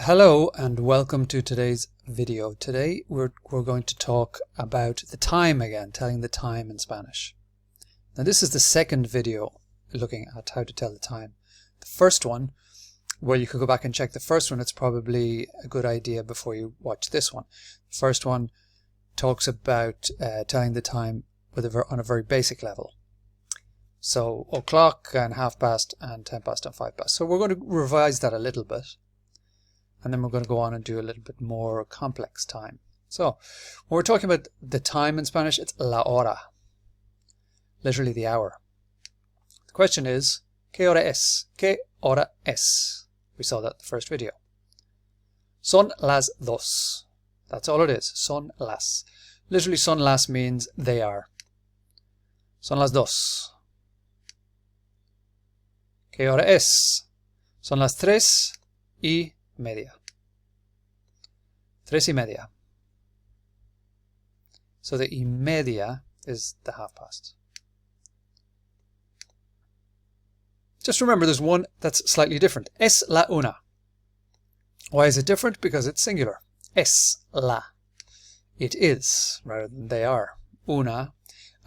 Hello and welcome to today's video. Today we're going to talk about the time again, telling the time in Spanish. Now this is the second video looking at how to tell the time. The first one, well, you could go back and check the first one. It's probably a good idea before you watch this one. The first one talks about telling the time on a very basic level. So o'clock and half past and 10 past and 5 past. So we're going to revise that a little bit. And then we're going to go on and do a little bit more complex time. So, when we're talking about the time in Spanish, it's la hora. Literally the hour. The question is, ¿qué hora es? ¿Qué hora es? We saw that in the first video. Son las dos. That's all it is. Son las. Literally, son las means they are. Son las dos. ¿Qué hora es? Son las 3:30. 3:30. So the y media is the half past. Just remember there's one that's slightly different. Es la una. Why is it different? Because it's singular. Es la. It is, rather than they are. Una.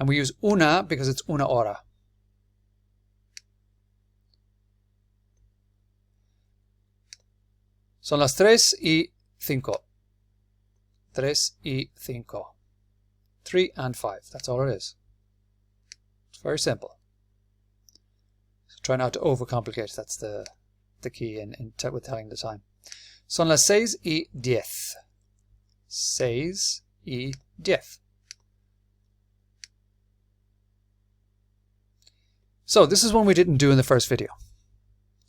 And we use una because it's una hora. Son las 3:05. 3:05. 3 and 5. That's all it is. It's very simple. So try not to overcomplicate. That's the key with telling the time. Son las 6:10. 6:10. So this is one we didn't do in the first video.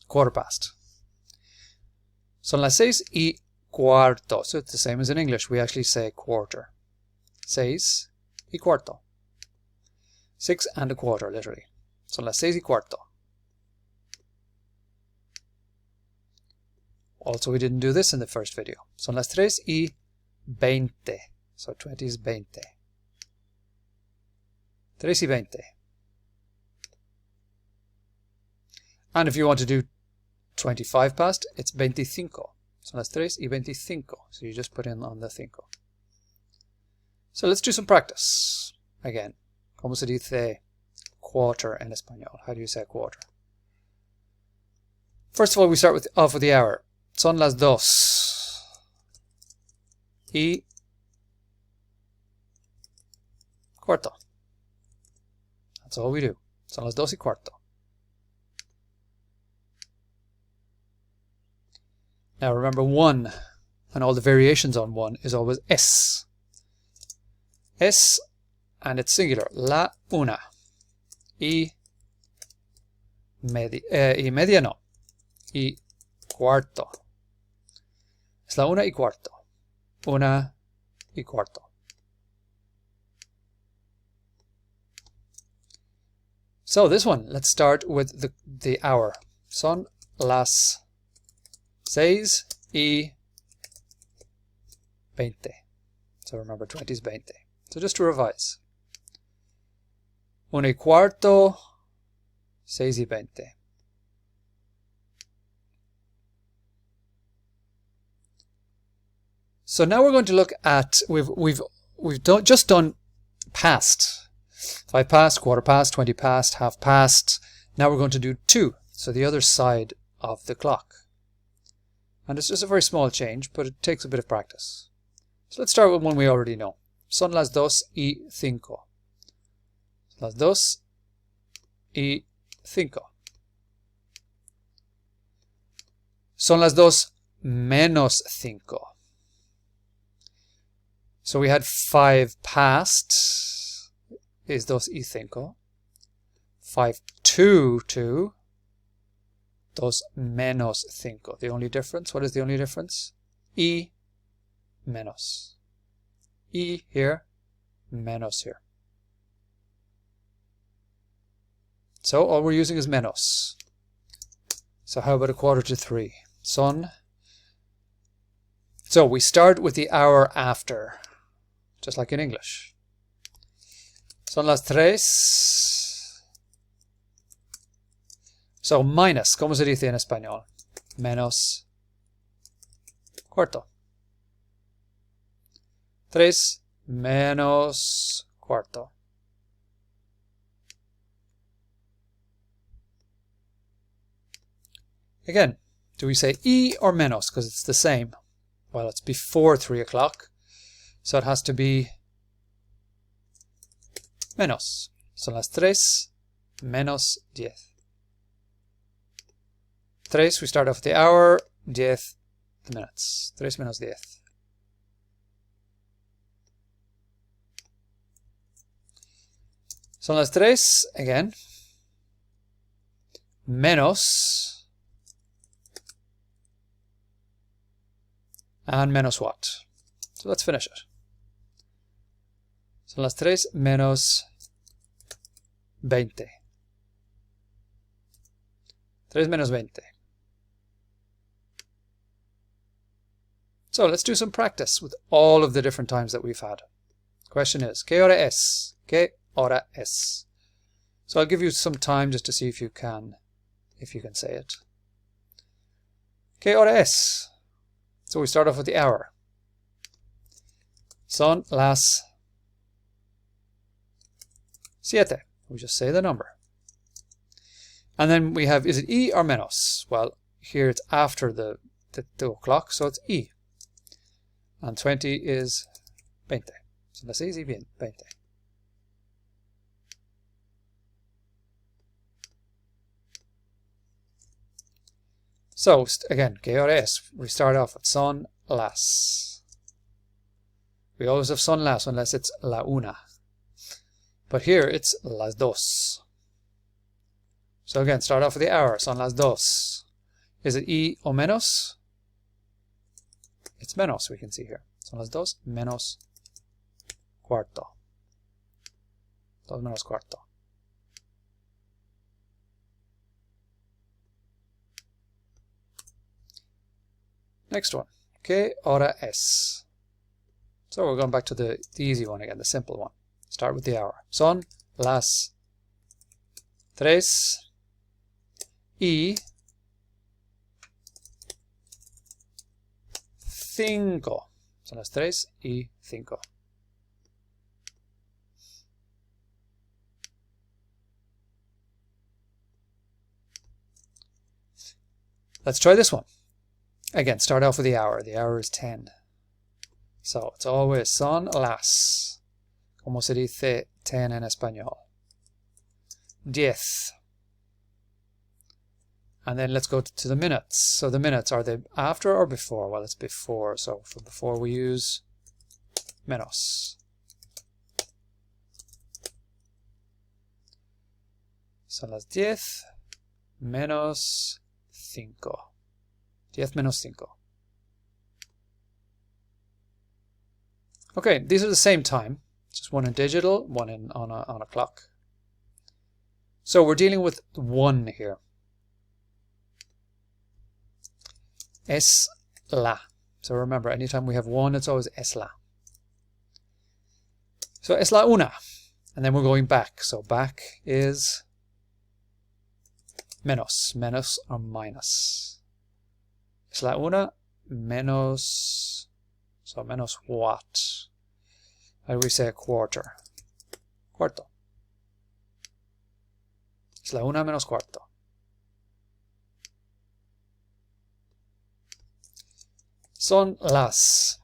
Quarter past. Son las 6:15. So it's the same as in English. We actually say quarter. 6:15. 6 and a quarter, literally. Son las 6:15. Also, we didn't do this in the first video. Son las 3:20. So 20 is 20. 3:20. And if you want to do 25 past, it's 25. Son las 3:25. So you just put in on the cinco. So let's do some practice. Again, ¿cómo se dice quarter en español? How do you say quarter? First of all, we start off with the hour. Son las 2:15. That's all we do. Son las 2:15. Now remember 1 and all the variations on 1 is always es. Es and it's singular. La una. Y media no. Y cuarto. Es la 1:15. 1:15. So this one, let's start with the hour. Son las 6:20. So remember 20 is 20. So just to revise. 1:15. 6:20. So now we're going to look at we've just done past. 5 past, quarter past, 20 past, half past. Now we're going to do 2. So the other side of the clock. And it's just a very small change, but it takes a bit of practice. So let's start with one we already know. Son las 2:05. Las 2:05. Son las 2:05. So we had 5 past is 2:05. 5:22. 2:05. The only difference, what is the only difference? Y menos. Y here, menos here. So all we're using is menos. So how about 2:45? Son. So we start with the hour after, just like in English. Son las 3. So minus, ¿cómo se dice en español? Menos cuarto. 3 menos cuarto. Again, do we say y or menos? Because it's the same. Well, it's before 3 o'clock, so it has to be menos. Son las 3 menos 10. 3, we start off with the hour, 10, the minutes. 3 menos 10. Son las 3, again, menos, and menos what? So let's finish it. Son las 3 menos 20. 3 menos 20. So let's do some practice with all of the different times that we've had. The question is, ¿qué hora es? ¿Qué hora es? So I'll give you some time just to see if you can say it. ¿Qué hora es? So we start off with the hour. Son las 7. We just say the number. And then we have, is it y or menos? Well, here it's after the 2 o'clock, so it's y. And 20 is 20. So las 6 y 20. So again, ¿qué hora es? We start off with son las. We always have son las unless it's la una. But here it's las dos. So again, start off with the hour, son las dos. Is it y o menos? It's menos, we can see here. Son las dos menos cuarto. 2 menos cuarto. Next one. ¿Qué hora es? So we're going back to the easy one again, the simple one. Start with the hour. Son las 3 y 5. Son las 3 y 5. Let's try this one. Again, start off with the hour. The hour is 10. So it's always son las. ¿Cómo se dice 10 en español? 10. And then let's go to the minutes. So the minutes, are they after or before? Well, it's before. So for before we use menos. Son las 10 menos 5. 10 menos 5. Okay, these are the same time. Just one in digital, one on a clock. So we're dealing with 1 here. Es la. So remember, anytime we have 1, it's always es la. So es la una. And then we're going back. So back is menos. Menos or minus. Es la una menos. So menos what? How do we say a quarter? Cuarto. Es la una menos cuarto. Son las.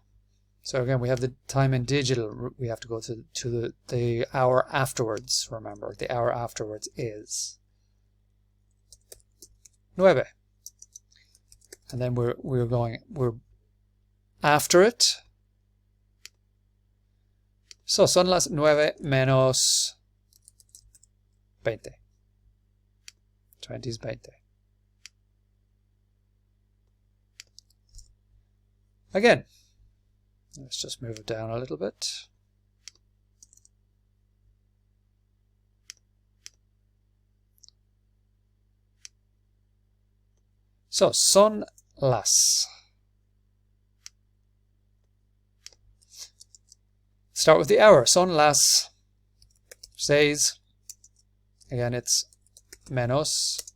So again, we have the time in digital. We have to go to the hour afterwards. Remember, the hour afterwards is 9. And then we're after it. So son las 9 menos 20. 20 is 20. Again, let's just move it down a little bit. So, son las. Start with the hour. Son las 6. Again, it's menos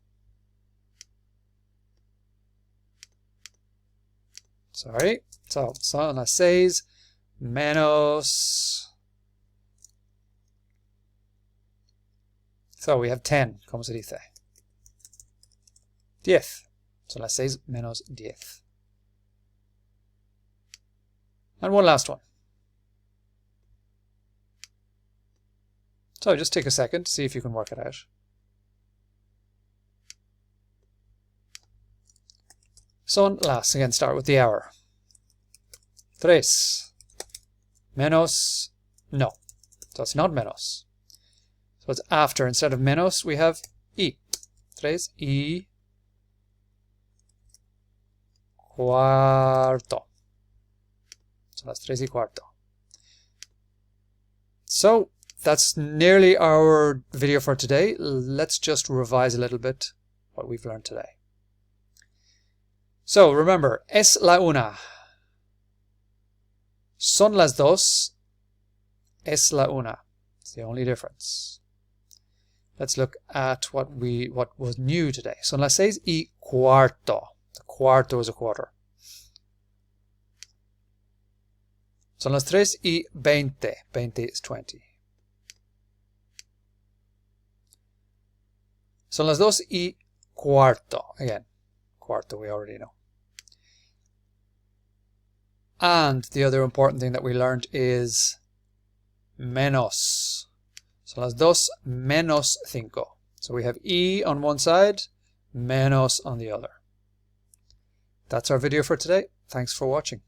Sorry. So, son las 6 menos... So we have 10. ¿Cómo se dice? 10. Son las 6 menos 10. And one last one. So just take a second to see if you can work it out. Son las, again, start with the hour. 3 menos, no, so it's not menos. So it's after. Instead of menos, we have y. 3 y cuarto. So that's 3 y cuarto. So that's nearly our video for today. Let's just revise a little bit what we've learned today. So remember, es la una. Son las dos. Es la una. It's the only difference. Let's look at what was new today. Son las 6 y cuarto. The cuarto is a quarter. Son las 3 y 20. 20 is 20. Son las 2 y cuarto. Again, cuarto we already know. And the other important thing that we learned is menos. Son las 2 menos 5. So we have y on one side, menos on the other. That's our video for today. Thanks for watching.